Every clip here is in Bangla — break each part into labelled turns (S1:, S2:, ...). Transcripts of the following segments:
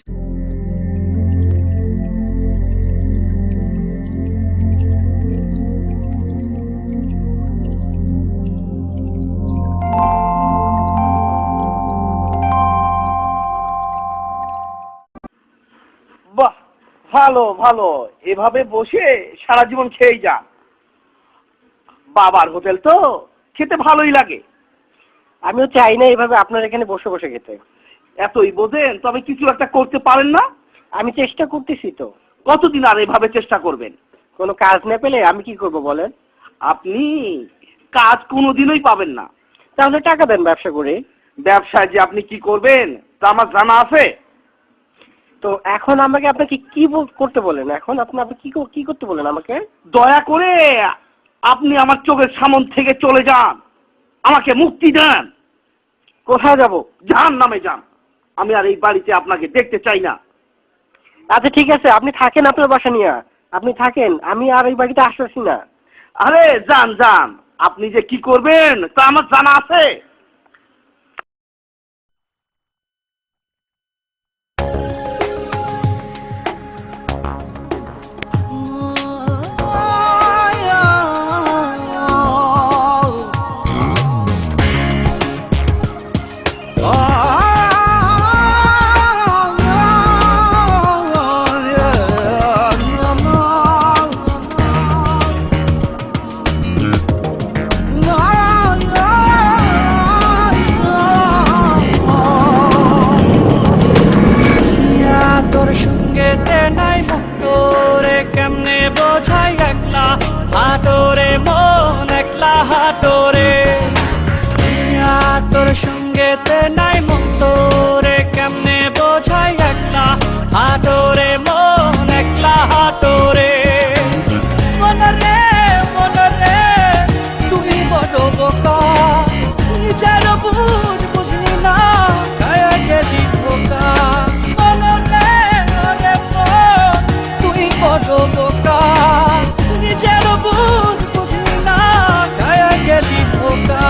S1: বাহ, ভালো ভালো, এভাবে বসে সারা জীবন খেয়েই যান। বাবার হোটেল তো, খেতে ভালোই লাগে।
S2: আমিও চাই না এইভাবে আপনার এখানে বসে বসে খেতে।
S1: এতই বোঝেন, তবে কিছু একটা করতে পারেন না?
S2: আমি চেষ্টা করতেছি তো।
S1: কতদিন আর এভাবে চেষ্টা করবেন?
S2: কোনো কাজ না পেলে আমি কি করব বলেন?
S1: আপনি কাজ কোনোদিনই পাবেন না।
S2: তাহলে টাকা দেন ব্যবসা করে।
S1: ব্যবসায় যে আপনি কি করবেন তা আমার জানা আছে।
S2: তো এখন আমাকে আপনাকে কি করতে বলেন? এখন আপনি কি করতে বলেন আমাকে?
S1: দয়া করে আপনি আমার চোখের সামনে থেকে চলে যান, আমাকে মুক্তি দেন।
S2: কোথায় যাব?
S1: জাহান্নামে যান। আমি আর এই বাড়িতে আপনাকে দেখতে চাই না।
S2: আচ্ছা ঠিক আছে, আপনি থাকেন আপনার বাসা নিয়ে, আপনি থাকেন, আমি আর এই বাড়িতে আসতেছি না।
S1: আরে যান যান, আপনি যে কি করবেন তা আমার জানা আছে।
S3: হাটোরে মন একলা হাটোরে, তোর সঙ্গেতে নাই মন তোরে কেমনে বোঝাই একলা হাটোরে মন একলা হাটোরে। মনরে মনরে তুমি বড় বোকা, নিজের বুঝ বুঝলি না গায়ে গেলি বোকা। মনরে মনে তুই বড় বোকা, নিজের বুঝ বুঝলি না গায়ে গেলি বোকা।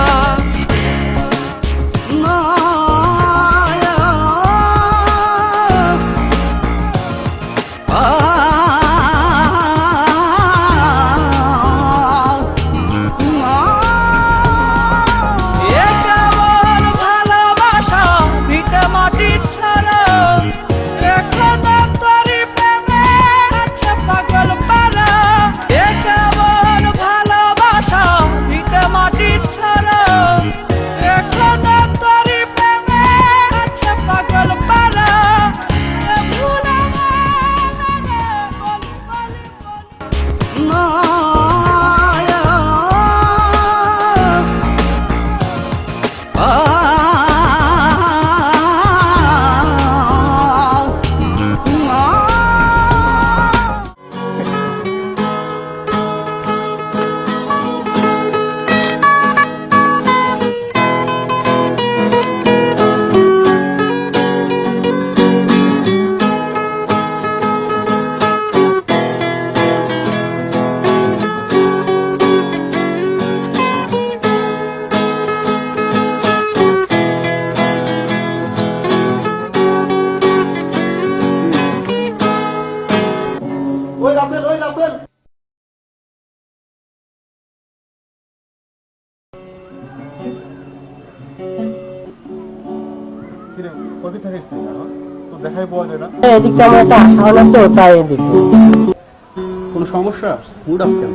S4: কোন সমস্যা? মুড অফ কেন?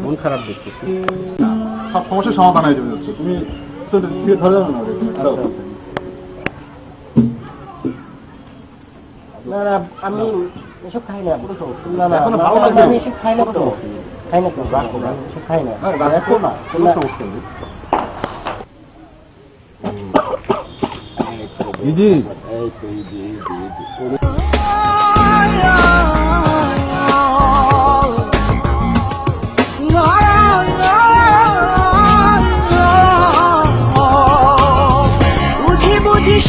S4: মন খারাপ দেখতেছি। সব সমস্যার সমাধান হয়ে যাচ্ছে। তুমি ধরে যাবে না।
S2: না আমি এসব খাই না।
S4: আমি
S2: এসব খাই না তো, খাই না তো, এসব খাই না।
S4: দিদি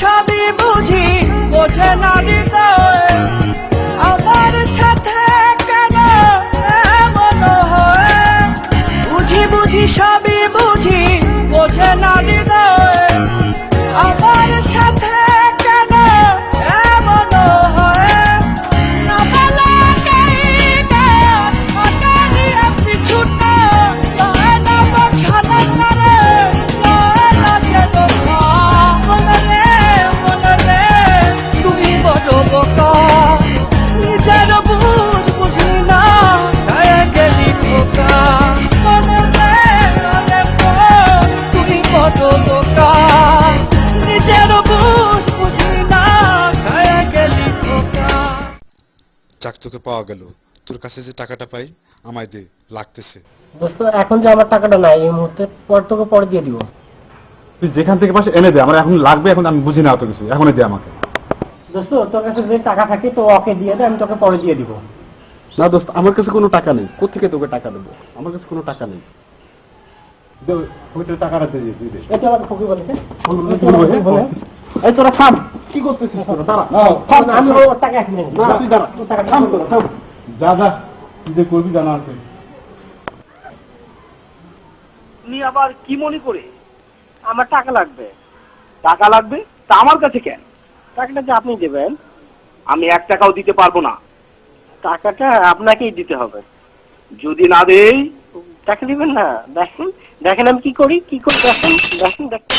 S3: সবই বুঝি বোঝে না হৃদয়, আমার সাথে কেন এমন হয়? বুঝি বুঝি সবই বুঝি বোঝে না হৃদয়, আমার সাথে কেন এমন হয়?
S5: তোকে পাওয়া গেল, তোর কাছে যে টাকাটা পাই আমায় দে, লাগতেছে।
S2: দোস্ত এখন যে আমার টাকাটা নাই এই মুহূর্তে, তোকে পরে দিয়ে দিব।
S4: তুই যেখান থেকে পাস এনে দে, আমার এখন লাগবে, এখন আমি বুঝি না অত কিছু, এখনই দে আমাকে।
S2: দোস্ত তোর কাছে যে টাকা থাকে তো ওকে দিয়ে দে, আমি তোকে পরে দিয়ে দিব।
S4: না দোস্ত, আমার কাছে কোনো টাকা নেই, কোথেকে তোকে টাকা দেবো? আমার কাছে কোনো টাকা নেই। টাকাটা দিয়ে দে।
S2: এটা আমাকে ফকি বলেছে।
S4: বলে এই তোরা থাম, কি করতেছিস তোরা? দাঁড়া,
S2: আমি ওর টাকা এখন নেই।
S4: না তুই দাঁড়া, টাকা থাম তোরা, থাম। যা যা, তুই যে করবি জানা আছে।
S1: তুমি আবার কি মনে করে?
S2: আমার টাকা লাগবে।
S1: টাকা লাগবে? তা আমার কাছে কেন?
S2: টাকাটা যে আপনি দেবেন।
S1: আমি 1 টাকাও দিতে পারবো না।
S2: টাকাটা আপনাকেই দিতে হবে।
S1: যদি না দেই?
S2: টাকা দিবেন না? দেখেন দেখেন আমি কি করি দেখেন দেখেন দেখেন।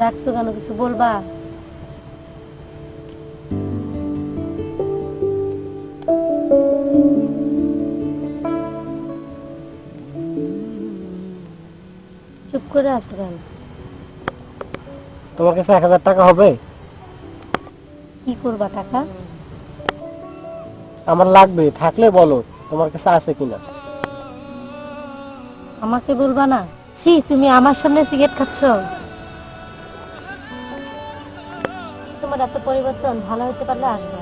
S6: ডাকছো কেন, কিছু বলবা? চুপ করে আছো কেন?
S2: তোমার কাছে 1000 টাকা হবে?
S6: কি করবা টাকা?
S2: আমার লাগবে, থাকলে বলো তোমার কাছে আছে কিনা।
S6: আমাকে বলবা না? তুমি আমার সামনে সিগারেট খাচ্ছ? তোমার এত পরিবর্তন, ভালো হতে পারলে আসবা।